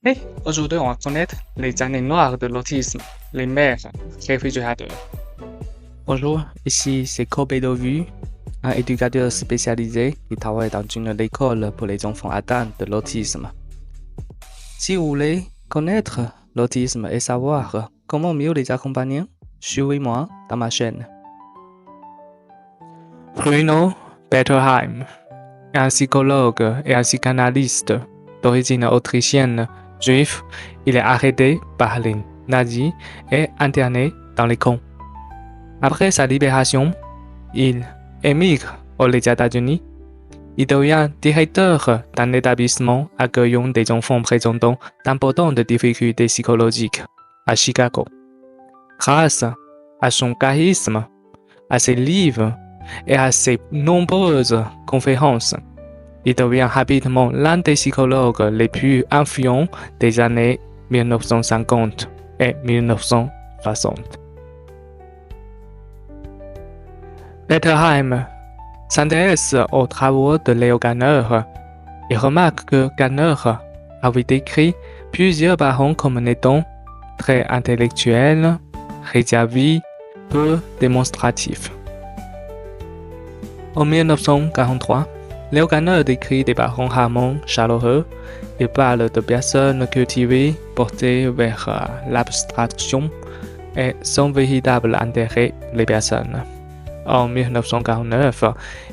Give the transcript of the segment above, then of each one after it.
Hey, aujourd'hui, on va connaître les années noires de l'autisme, les mères réfrigérateurs. Bonjour, ici c'est Kobe Dovu, un éducateur spécialisé qui travaille dans une école pour les enfants atteints de l'autisme. Si vous voulez connaître l'autisme et savoir comment mieux les accompagner, suivez-moi dans ma chaîne. Bruno Bettelheim est un psychologue et un psychanalyste d'origine autrichienne, juif. Il est arrêté par les nazis et interné dans les camps. Après sa libération, il émigre aux États-Unis. Il devient directeur d'un établissement accueillant des enfants présentant d'importantes difficultés psychologiques à Chicago. Grâce à son charisme, à ses livres et à ses nombreuses conférences, il devient rapidement l'un des psychologues les plus influents des années 1950 et 1960. Bettelheim s'intéresse aux travaux de Léo Kanner et remarque que Kanner avait décrit plusieurs parents comme n'étant très intellectuels, réservés, peu démonstratifs. En 1943, Léo Kanner décrit des parents rarement chaleureux. Il parle de personnes cultivées, portées vers l'abstraction et sans véritable intérêt les personnes. En 1949,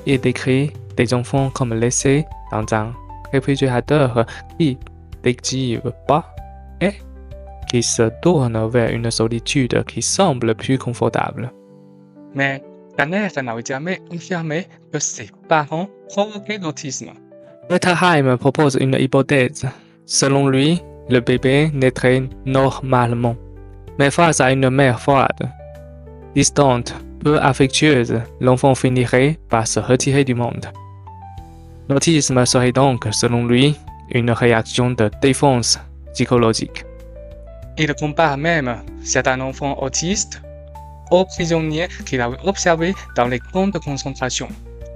il décrit des enfants comme laissés dans un réfrigérateur qui n'existe pas et qui se tournent vers une solitude qui semble plus confortable. Mais Kanner n'avait jamais affirmé que ses parents provoquaient l'autisme. Bettelheim propose une hypothèse. Selon lui, le bébé naîtrait normalement, mais face à une mère froide, distante, peu affectueuse, l'enfant finirait par se retirer du monde. L'autisme serait donc, selon lui, une réaction de défense psychologique. Il compare même certains enfants autistes aux prisonniers qu'il avait observés dans les camps de concentration.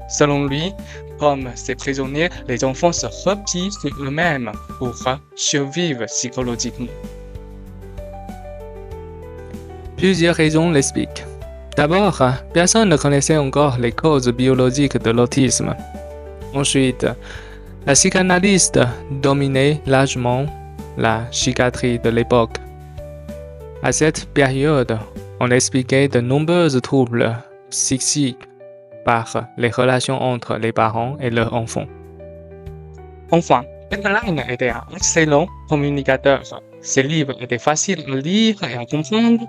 Selon lui, comme ces prisonniers, les enfants se replient sur eux-mêmes pour survivre psychologiquement. Plusieurs raisons l'expliquent. D'abord, personne ne connaissait encore les causes biologiques de l'autisme. Ensuite, la psychanalyste dominait largement la psychiatrie de l'époque. À cette période, on expliquait de nombreux troubles psychiques par les relations entre les parents et leurs enfants. Enfin, Bettelheim était un excellent communicateur. Ses livres étaient faciles à lire et à comprendre.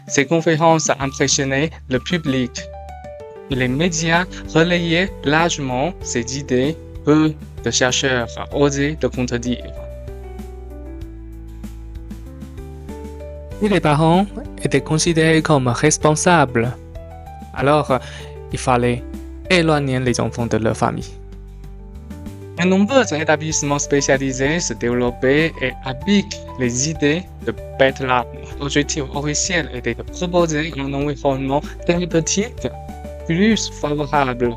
Ses conférences impressionnaient le public. Les médias relayaient largement ses idées, peu de chercheurs osaient le contredire. Et les parents étaient considérés comme responsables. Alors, il fallait éloigner les enfants de leur famille. De nombreux établissements spécialisés se développaient et appliquent les idées de Bettelheim. L'objectif officiel était de proposer un environnement thérapeutique plus favorable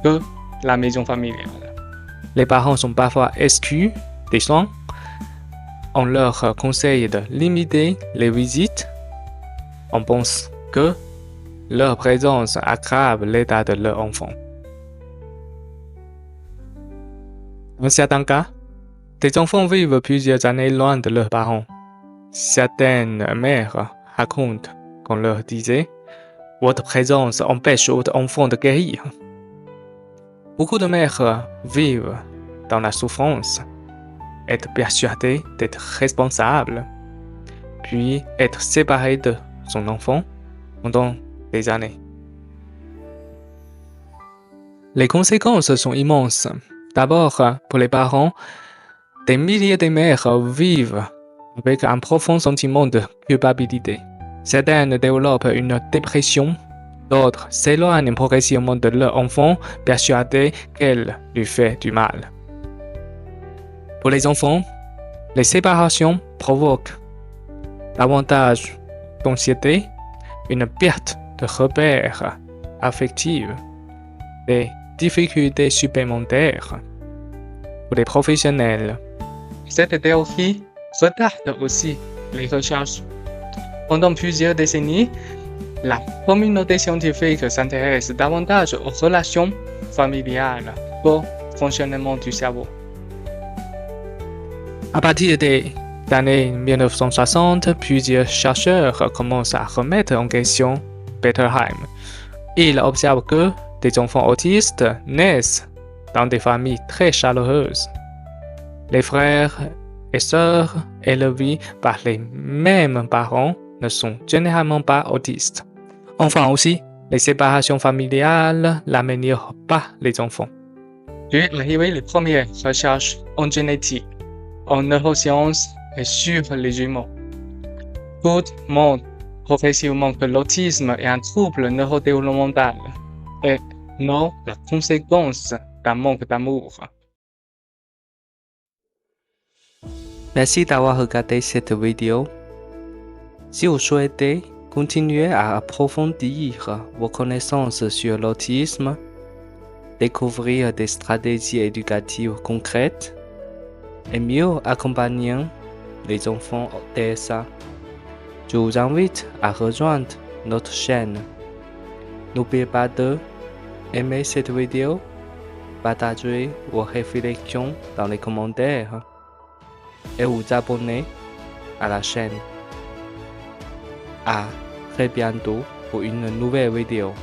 que la maison familiale. Les parents sont parfois exclus des soins. On leur conseille de limiter les visites. On pense que leur présence aggrave l'état de leur enfant. Dans certains cas, des enfants vivent plusieurs années loin de leurs parents. Certaines mères racontent qu'on leur disait « Votre présence empêche votre enfant de guérir ». Beaucoup de mères vivent dans la souffrance, être persuadées d'être responsables, puis être séparées de son enfant pendant des années. Les conséquences sont immenses. D'abord, pour les parents, des milliers de mères vivent avec un profond sentiment de culpabilité. Certaines développent une dépression, d'autres s'éloignent progressivement de leur enfant, persuadées qu'elle lui fait du mal. Pour les enfants, les séparations provoquent davantage d'anxiété, une perte de repères affectifs, des difficultés supplémentaires. Pour les professionnels, Cette théorie retarde aussi les recherches. Pendant plusieurs décennies, la communauté scientifique s'intéresse davantage aux relations familiales qu'au fonctionnement du cerveau. À partir des années 1960, plusieurs chercheurs commencent à remettre en question Bettelheim. Ils observent que des enfants autistes naissent dans des familles très chaleureuses. Les frères et sœurs élevés par les mêmes parents ne sont généralement pas autistes. Enfin aussi, les séparations familiales n'améliorent pas les enfants. Puis arrivent les premières recherches en génétique, en neurosciences et sur les jumeaux. Tout montre progressivement que l'autisme est un trouble neurodéveloppemental et non la conséquence d'un manque d'amour. Merci d'avoir regardé cette vidéo. Si vous souhaitez continuer à approfondir vos connaissances sur l'autisme, découvrir des stratégies éducatives concrètes et mieux accompagner les enfants TSA, je vous invite à rejoindre notre chaîne. N'oubliez pas de aimer cette vidéo, partager vos réflexions dans les commentaires et vous abonner à la chaîne. À très bientôt pour une nouvelle vidéo.